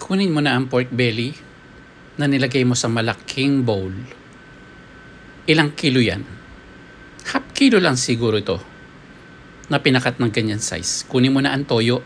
Kunin mo na ang pork belly na nilagay mo sa malaking bowl. Ilang kilo yan? Half kilo lang siguro ito na pinakat ng ganyan size. Kunin mo na ang toyo.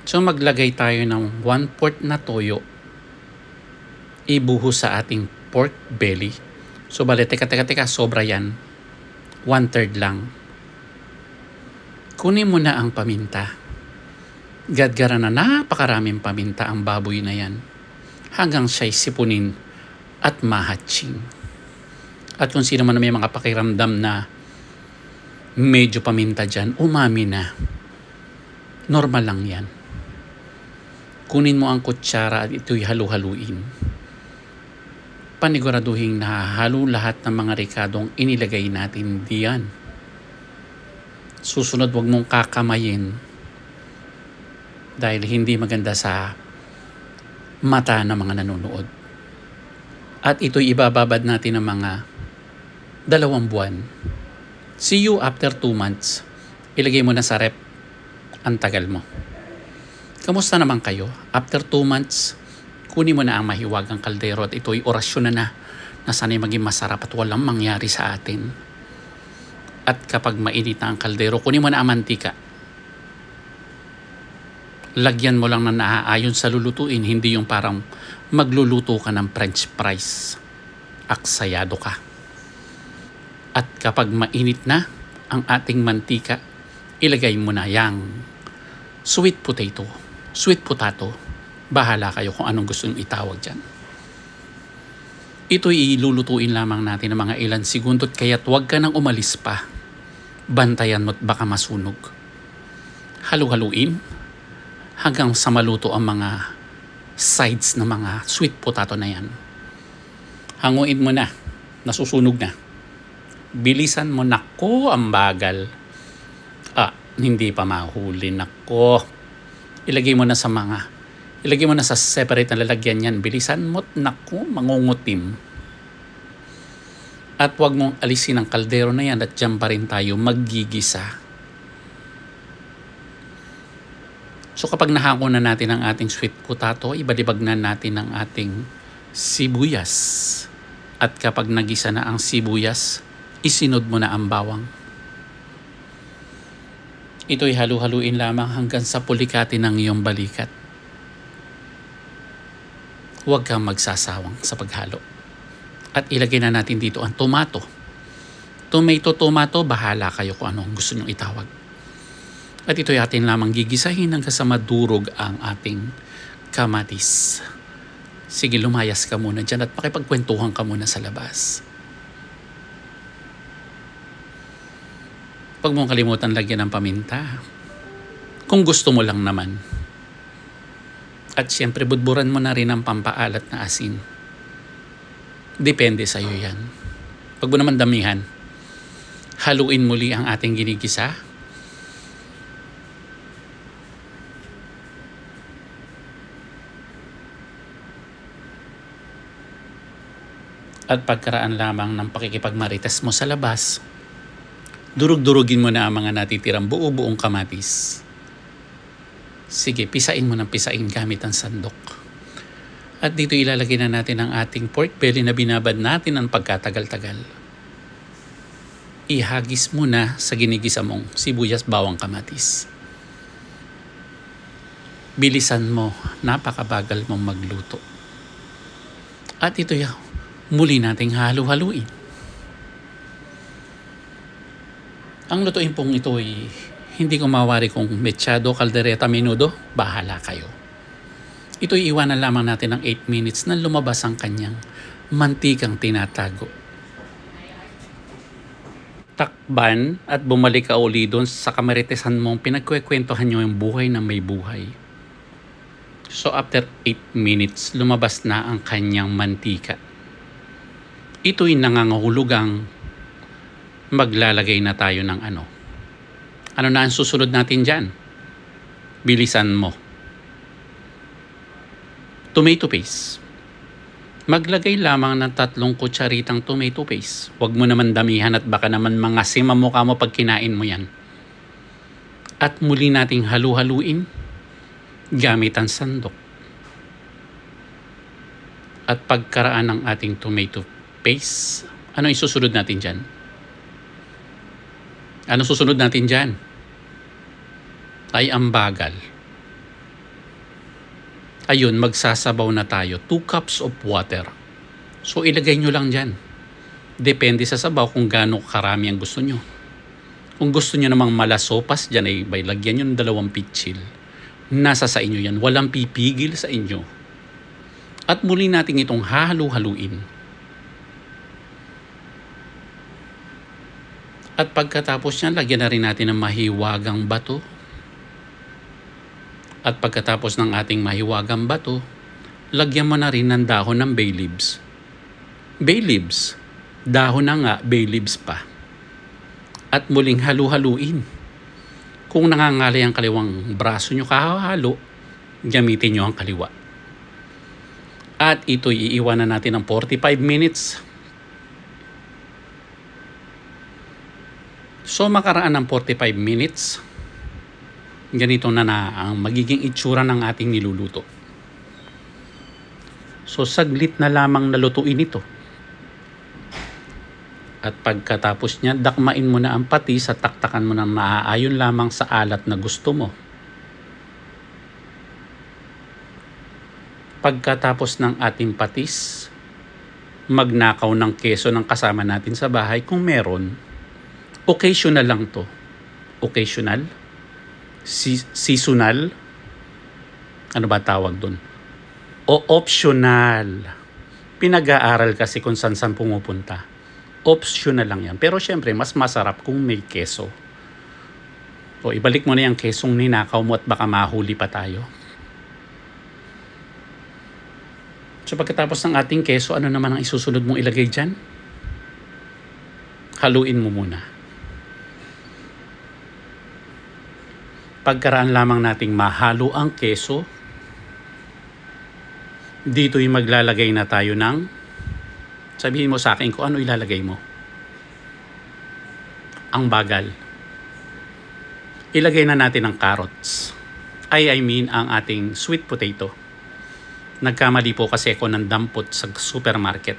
So maglagay tayo ng 1/4 na toyo. Ibuhos sa ating pork belly. So bale, teka, sobra yan. 1/3 lang. Kunin mo na ang paminta. Gadgara na napakaraming paminta ang baboy na yan. Hanggang siya'y sipunin at mahatsing. At kung sino man na may mga pakiramdam na medyo paminta dyan, umami na. Normal lang yan. Kunin mo ang kutsara at ito'y halu-haluin. Paniguraduhin nahahalo lahat ng mga rikadong inilagay natin diyan. Susunod, wag mong kakamayin dahil hindi maganda sa mata ng mga nanonood. At ito'y ibababad natin ng mga 2 buwan. See you after 2 months. Ilagay mo na sa rep. Ang tagal mo. Kamusta naman kayo? After 2 months, kunin mo na ang mahiwagang kaldero at ito'y orasyon na sana'y maging masarap at walang mangyari sa atin. At kapag mainit na ang kaldero, kunin mo na ang mantika. Lagyan mo lang na naaayon sa lulutuin, hindi yung parang magluluto ka ng French fries. Aksayado ka. At kapag mainit na ang ating mantika, ilagay mo na yang sweet potato. Bahala kayo kung anong gusto nyo itawag dyan. Ito'y ilulutuin lamang natin ng mga ilan segundo, kaya't huwag ka nang umalis pa. Bantayan mo't baka masunog. Halu-haluin hanggang sa maluto ang mga sides ng mga sweet potato na yan. Hanguin mo na. Nasusunog na. Bilisan mo. Nako, ang bagal. Hindi pa mahuli. Nako. Ilagay mo na sa separate na lalagyan yan. Bilisan mo. Nako, mangungutim. At huwag mong alisin ang kaldero na yan at dyan pa rin tayo maggigisa. So kapag nahako na natin ang ating sweet potato, ibadibag na natin ang ating sibuyas. At kapag nagisa na ang sibuyas, isinod mo na ang bawang. Ito'y halu-haluin lamang hanggang sa pulikati ng iyong balikat. Huwag kang magsasawang sa paghalo. At ilagay na natin dito ang tomato. Tomato, bahala kayo kung anong gusto nyo itawag. At ito'y atin lamang gigisahin hanggang sa madurog ang ating kamatis. Sige, lumayas ka muna dyan at pakipagkwentuhan ka muna sa labas. Huwag mong kalimutan lagyan ng paminta. Kung gusto mo lang naman. At siyempre, budburan mo na rin ang pampaalat na asin. Depende sa'yo yan. Huwag mo naman damihan. Haluin muli ang ating ginigisa. At pagkaraan lamang ng pakikipagmarites mo sa labas, durug-durugin mo na ang mga natitirang buo-buong kamatis. Sige, pisain mo ng pisain gamit ang sandok. At dito ilalagay na natin ang ating pork belly na binabad natin ang pagkatagal-tagal. Ihagis mo na sa ginigisa mong sibuyas, bawang, kamatis. Bilisan mo, napakabagal mong magluto. At ito muli nating halu-haluin. Ang lutuin pong ito ay hindi ko mawari kung mechado, caldereta, menudo, bahala kayo. Ito'y iwanan lamang natin ng 8 minutes na lumabas ang kanyang mantikang tinatago. Takban at bumalik ka uli doon sa kamaritesan mong pinagkwekwentohan nyo yung buhay na may buhay. So after 8 minutes, lumabas na ang kanyang mantika. Ito'y nangangahulugang maglalagay na tayo ng ano. Ano na ang susunod natin dyan? Bilisan mo. Tomato paste. Maglagay lamang ng 3 kutsaritang tomato paste. Huwag mo naman damihan at baka naman mangasim ang mukha mo pag kinain mo yan. At muli nating halu-haluin gamit ang sandok. At pagkaraan ng ating tomato paste, ano isusunod natin dyan? Ano susunod natin dyan? Ay ang bagal. Ayun, magsasabaw na tayo. 2 cups of water. So ilagay nyo lang dyan. Depende sa sabaw kung gaano karami ang gusto nyo. Kung gusto nyo namang malasopas dyan ay lagyan nyo ng 2 pitsil. Nasa sa inyo yan. Walang pipigil sa inyo. At muli natin itong hahalu-haluin. At pagkatapos niyan, lagyan na rin natin ng mahiwagang bato. At pagkatapos ng ating mahiwagang bato, lagyan mo na rin ng dahon ng bay leaves. Bay leaves. Dahon na nga, bay leaves pa. At muling halu-haluin. Kung nangangalay ang kaliwang braso nyo kahalo, gamitin nyo ang kaliwa. At ito'y iiwanan natin ng 45 minutes. So makaraan ng 45 minutes, ganito na ang magiging itsura ng ating niluluto. So saglit na lamang nalutuin ito. At pagkatapos niya, dakmain mo na ang patis at taktakan mo na maaayon lamang sa alat na gusto mo. Pagkatapos ng ating patis, magnakaw ng keso ng kasama natin sa bahay kung meron. Occasional lang to. Occasional? Seasonal? Ano ba tawag dun? O optional. Pinag-aaral kasi kung saan pumupunta. Optional lang yan. Pero syempre, mas masarap kung may keso. O ibalik mo na yung kesong ninakaw mo at baka mahuli pa tayo. So pagkatapos ng ating keso, ano naman ang isusunod mong ilagay dyan? Haluin mo muna. Pagkaraan lamang nating mahalo ang keso, dito'y maglalagay na tayo ng, sabihin mo sa akin kung ano ilalagay mo. Ang bagal. Ilagay na natin ang carrots. I mean ang ating sweet potato. Nagkamali po kasi ako ng dampot sa supermarket.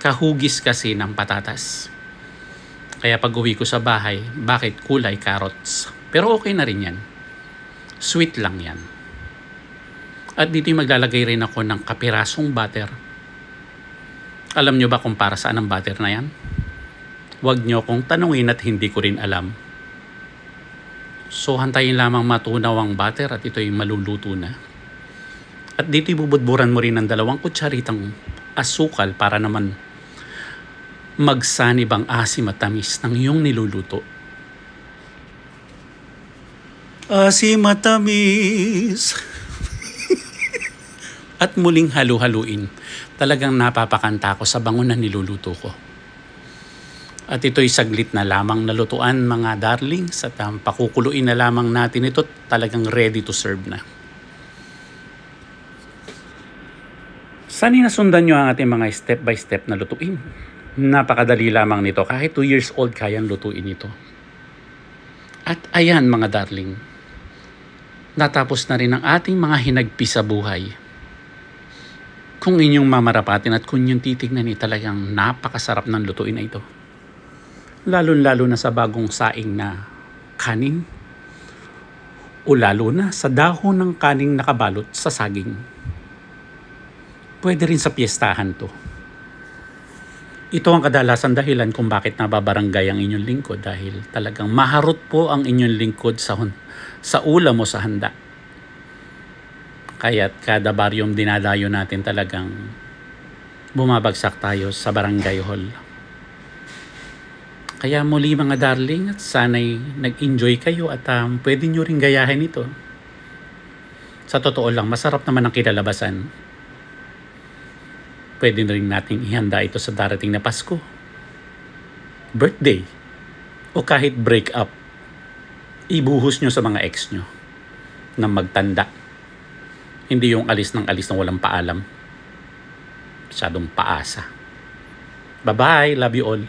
Kahugis kasi ng patatas. Kaya pag uwi ko sa bahay, bakit kulay carrots? Pero okay na rin yan. Sweet lang yan. At dito maglalagay rin ako ng kapirasong butter. Alam nyo ba kung para saan ang butter na yan? Huwag nyo kong tanungin at hindi ko rin alam. So hantayin lamang matunaw ang butter at ito'y maluluto na. At dito ibubudburan mo rin ng 2 kutsaritang asukal para naman magsanib ang asim at tamis ng iyong niluluto. Asim at tamis. At muling halu-haluin. Talagang napapakanta ako sa bango na niluluto ko. At ito'y saglit na lamang nalutuan mga darlings at pakukuluin na lamang natin ito, talagang ready to serve na. Sana'y nasundan nyo ang ating mga step by step na lutuin. Napakadali lamang nito, kahit 2 years old kayang lutuin ito. At ayan mga darling, natapos na rin ang ating mga hinagpi sa buhay. Kung inyong mamarapatin at kung inyong titignan, talagang napakasarap ng lutuin na ito. Lalo-lalo na sa bagong saing na kanin o lalo na sa dahon ng kaning nakabalot sa saging. Pwede rin sa piyestahan to. Ito ang kadalasan dahilan kung bakit nababarangay ang inyong lingkod dahil talagang maharot po ang inyong lingkod sa ulam o sa handa. Kaya't kada baryong dinadayo natin talagang bumabagsak tayo sa barangay hall. Kaya muli mga darling, at sana'y nag-enjoy kayo at pwede nyo rin gayahin ito. Sa totoo lang, masarap naman ang kinalabasan. Pwede na rin nating ihanda ito sa darating na Pasko, birthday, o kahit break up. Ibuhos nyo sa mga ex nyo na magtanda. Hindi yung alis ng walang paalam. Masyadong paasa. Bye-bye. Love you all.